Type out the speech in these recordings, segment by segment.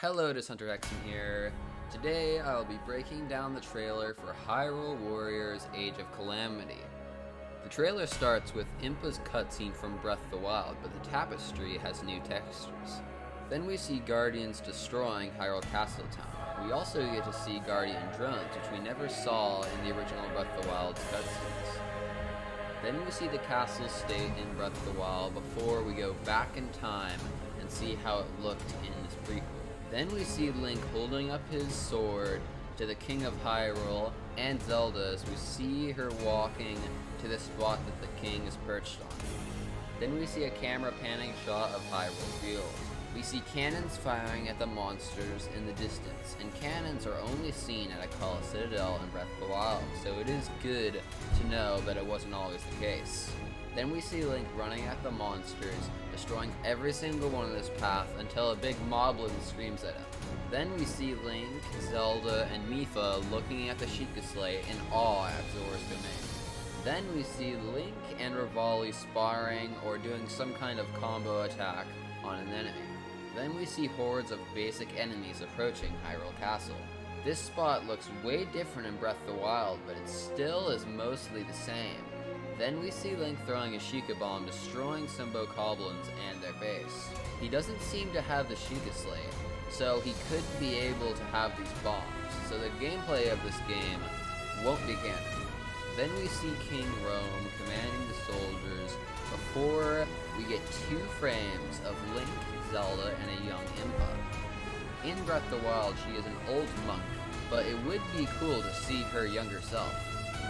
Hello, this HunterHexin here. Today I'll be breaking down the trailer for Hyrule Warriors Age of Calamity. The trailer starts with Impa's cutscene from Breath of the Wild, but the tapestry has new textures. Then we see Guardians destroying Hyrule Castletown. We also get to see Guardian drones, which we never saw in the original Breath of the Wild's cutscenes. Then we see the castle state in Breath of the Wild before we go back in time and see how it looked in this prequel. Then we see Link holding up his sword to the King of Hyrule and Zelda as we see her walking to the spot that the king is perched on. Then we see a camera panning shot of Hyrule Field. We see cannons firing at the monsters in the distance, and cannons are only seen at Akala Citadel in Breath of the Wild, so it is good to know that it wasn't always the case. Then we see Link running at the monsters, destroying every single one in his path until a big moblin screams at him. Then we see Link, Zelda, and Mipha looking at the Sheikah Slate in awe at Zora's domain. Then we see Link and Revali sparring or doing some kind of combo attack on an enemy. Then we see hordes of basic enemies approaching Hyrule Castle. This spot looks way different in Breath of the Wild, but it still is mostly the same. Then we see Link throwing a Sheikah Bomb, destroying some bokoblins and their base. He doesn't seem to have the Sheikah Slate, so he could be able to have these bombs, so the gameplay of this game won't be canon. Then we see King Rome commanding the soldiers before we get 2 frames of Link, Zelda, and a young Impa. In Breath of the Wild, she is an old monk, but it would be cool to see her younger self.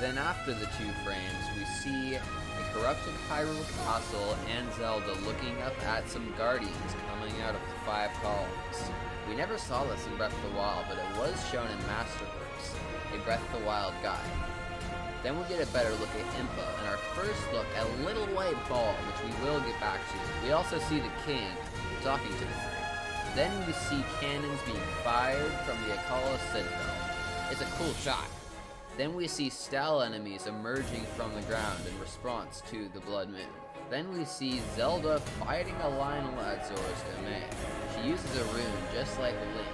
Then after the 2 frames, we see a corrupted Hyrule Castle and Zelda looking up at some Guardians coming out of the 5 columns. We never saw this in Breath of the Wild, but it was shown in Masterworks, a Breath of the Wild guide. Then we get a better look at Impa, and our first look at a little white ball, which we will get back to. We also see the king talking to the 3. Then we see cannons being fired from the Akala Citadel. It's a cool shot. Then we see stall enemies emerging from the ground in response to the Blood Moon. Then we see Zelda fighting a Lionel at Zora's domain. She uses a rune just like Link,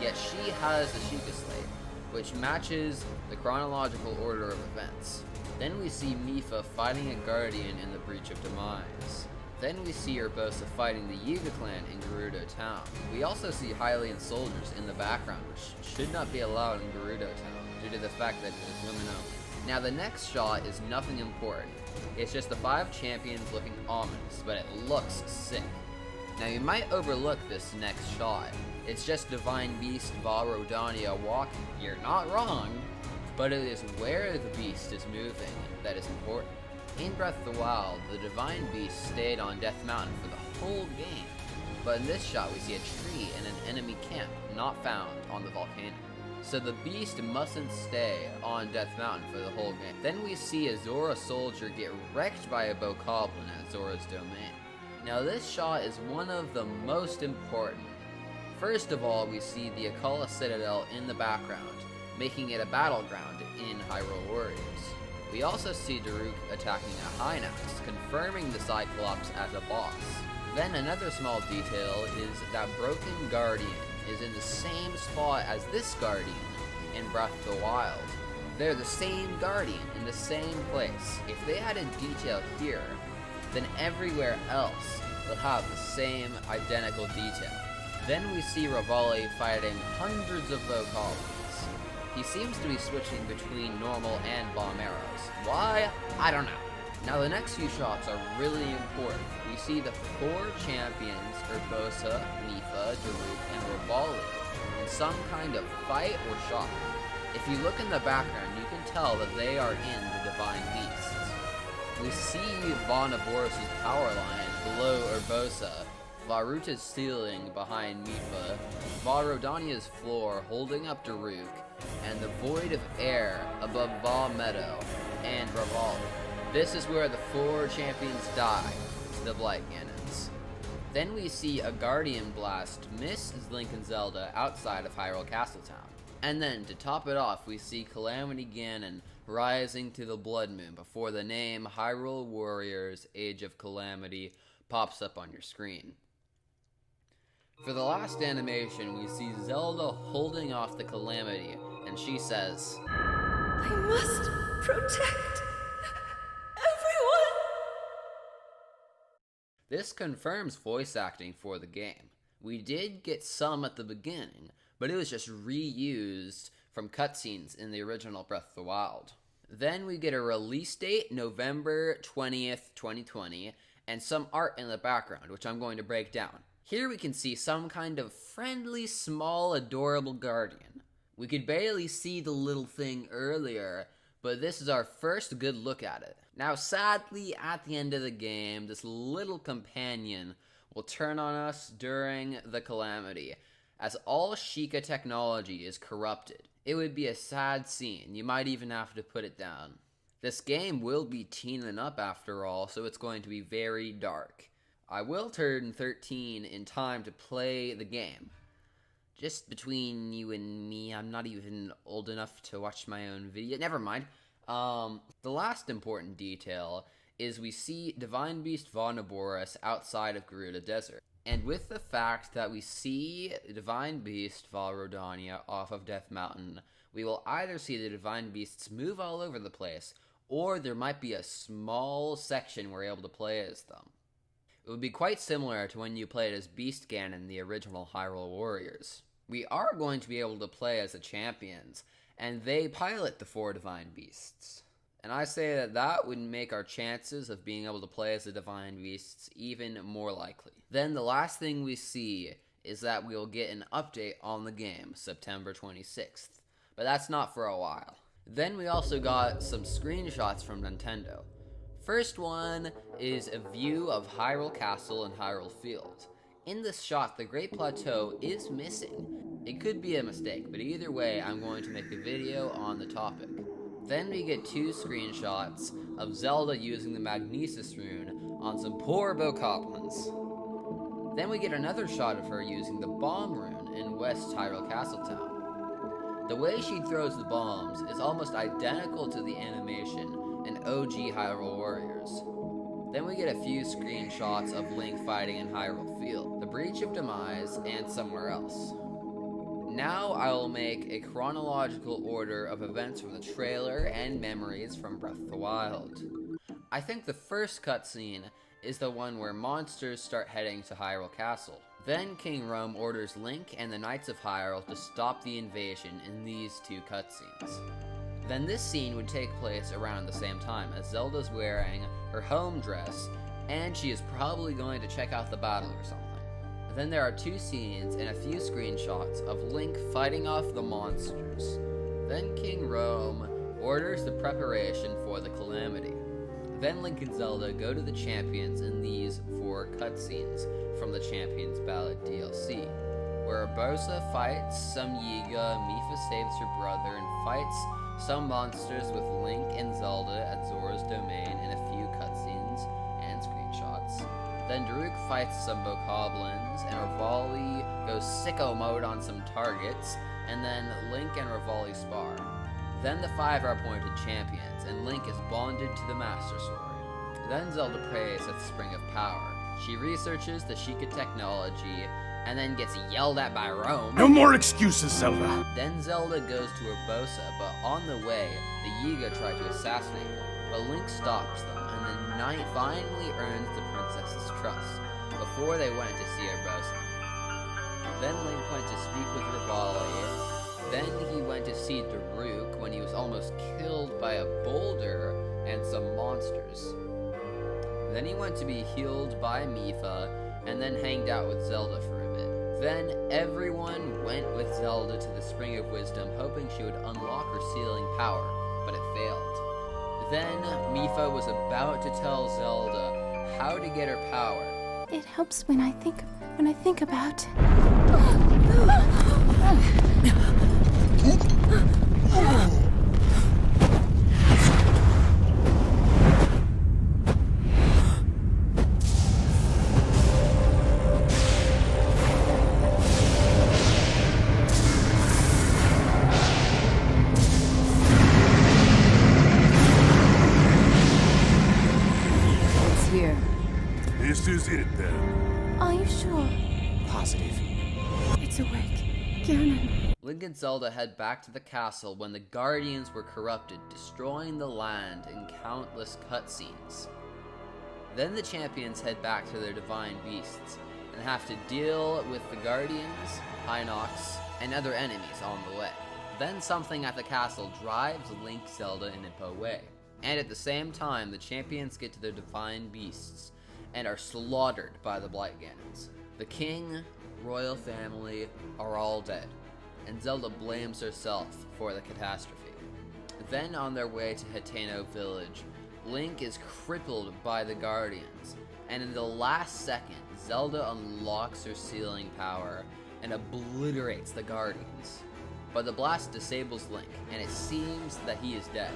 yet she has the Sheikah Slate, which matches the chronological order of events. Then we see Mipha fighting a Guardian in the Breach of Demise. Then we see Urbosa fighting the Yiga clan in Gerudo Town. We also see Hylian soldiers in the background, which should not be allowed in Gerudo Town due to the fact that it is women only. Now the next shot is nothing important. It's just the 5 champions looking ominous, but it looks sick. Now you might overlook this next shot. It's just Divine Beast Va Rodania walking. You're not wrong, but it is where the beast is moving that is important. In Breath of the Wild, the Divine Beast stayed on Death Mountain for the whole game, but in this shot we see a tree and an enemy camp not found on the volcano. So the beast mustn't stay on Death Mountain for the whole game. Then we see a Zora soldier get wrecked by a bokoblin at Zora's domain. Now this shot is one of the most important. First of all, we see the Akala Citadel in the background, making it a battleground in Hyrule Warriors. We also see Daruk attacking a Hynax, confirming the Cyclops as a boss. Then another small detail is that Broken Guardian is in the same spot as this Guardian in Breath of the Wild. They're the same Guardian in the same place. If they added detail here, then everywhere else will have the same identical detail. Then we see Revali fighting hundreds of bokoblins. He seems to be switching between normal and bomb arrows. Why? I don't know. Now the next few shots are really important. We see the 4 champions, Urbosa, Mipha, Daruk, and Revali, in some kind of fight or shot. If you look in the background, you can tell that they are in the Divine Beasts. We see Vanaboros' power line below Urbosa, Varuta's ceiling behind Mipha, Va Rodania's floor holding up Daruk, and the void of air above Va Meadow and Revali. This is where the 4 champions die to the Blight Cannons. Then we see a Guardian Blast miss Link and Zelda outside of Hyrule Castletown. And then, to top it off, we see Calamity Ganon rising to the Blood Moon before the name Hyrule Warriors Age of Calamity pops up on your screen. For the last animation, we see Zelda holding off the Calamity, and she says, I must protect everyone. This confirms voice acting for the game. We did get some at the beginning, but it was just reused from cutscenes in the original Breath of the Wild. Then we get a release date, November 20th, 2020, and some art in the background, which I'm going to break down. Here we can see some kind of friendly, small, adorable guardian. We could barely see the little thing earlier, but this is our first good look at it. Now, sadly, at the end of the game, this little companion will turn on us during the Calamity, as all Sheikah technology is corrupted. It would be a sad scene. You might even have to put it down. This game will be teening up after all, so it's going to be very dark. I will turn 13 in time to play the game. Just between you and me, I'm not even old enough to watch my own video. Never mind. The last important detail is we see Divine Beast Vonaboris outside of Gerudo Desert. And with the fact that we see Divine Beast Valrodania off of Death Mountain, we will either see the Divine Beasts move all over the place, or there might be a small section where you're able to play as them. It would be quite similar to when you played as Beast Ganon in the original Hyrule Warriors. We are going to be able to play as the champions, and they pilot the 4 Divine Beasts. And I say that that would make our chances of being able to play as the Divine Beasts even more likely. Then the last thing we see is that we'll get an update on the game, September 26th. But that's not for a while. Then we also got some screenshots from Nintendo. First one is a view of Hyrule Castle and Hyrule Field. In this shot, the Great Plateau is missing. It could be a mistake, but either way, I'm going to make a video on the topic. Then we get 2 screenshots of Zelda using the Magnesis rune on some poor bokoblins. Then we get another shot of her using the bomb rune in West Hyrule Castletown. The way she throws the bombs is almost identical to the animation in OG Hyrule Warriors. Then we get a few screenshots of Link fighting in Hyrule Field, the Breach of Demise, and somewhere else. Now I will make a chronological order of events from the trailer and memories from Breath of the Wild. I think the first cutscene is the one where monsters start heading to Hyrule Castle. Then King Rhoam orders Link and the Knights of Hyrule to stop the invasion in these 2 cutscenes. Then this scene would take place around the same time as Zelda's wearing her home dress, and she is probably going to check out the battle or something. Then there are 2 scenes and a few screenshots of Link fighting off the monsters. Then King Rhoam orders the preparation for the Calamity. Then Link and Zelda go to the champions in these 4 cutscenes from the Champions Ballad DLC, where Urbosa fights some Yiga, Mipha saves her brother, and fights some monsters with Link and Zelda at Zora's Domain in a few cutscenes and screenshots. Then Daruk fights some bokoblins, and Revali goes sicko mode on some targets, and then Link and Revali spar. Then the 5 are appointed champions, and Link is bonded to the Master Sword. Then Zelda prays at the Spring of Power. She researches the Sheikah technology, and then gets yelled at by Rhoam. No more excuses, Zelda! Then Zelda goes to Urbosa, but on the way, the Yiga try to assassinate her, but Link stops them, and the knight finally earns the princess's trust, before they went to see Urbosa. Then Link went to speak with Revali. Then he went to see Daruk when he was almost killed by a boulder and some monsters. Then he went to be healed by Mipha, and then hanged out with Zelda for a bit. Then everyone went with Zelda to the Spring of Wisdom, hoping she would unlock her sealing power, but it failed. Then Mipha was about to tell Zelda how to get her power. It helps when I think about. This is it, then. Are you sure? Positive. Ganon. Link and Zelda head back to the castle when the Guardians were corrupted, destroying the land in countless cutscenes. Then the champions head back to their divine beasts and have to deal with the Guardians, Hinox, and other enemies on the way. Then something at the castle drives Link, Zelda, and Impa away. And at the same time, the champions get to their divine beasts and are slaughtered by the Blight Ganons. The king, royal family are all dead, and Zelda blames herself for the catastrophe. Then on their way to Hateno village, Link is crippled by the Guardians, and in the last second, Zelda unlocks her sealing power and obliterates the Guardians. But the blast disables Link, and it seems that he is dead.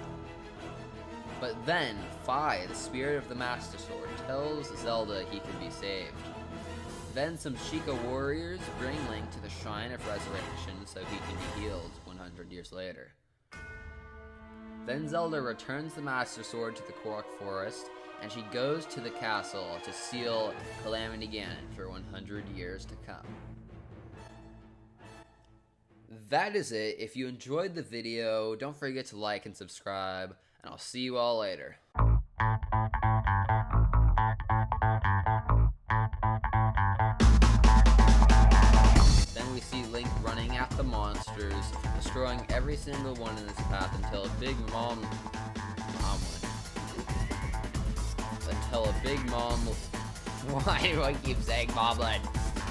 But then, Fi, the spirit of the Master Sword, tells Zelda he can be saved. Then some Sheikah warriors bring Link to the Shrine of Resurrection so he can be healed 100 years later. Then Zelda returns the Master Sword to the Korok Forest, and she goes to the castle to seal Calamity Ganon for 100 years to come. That is it. If you enjoyed the video, don't forget to like and subscribe, and I'll see you all later. Then we see Link running at the monsters, destroying every single one in his path until a big mom... Why do I keep saying Moblin?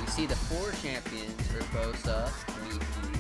We see the 4 champions, Urbosa, Miku,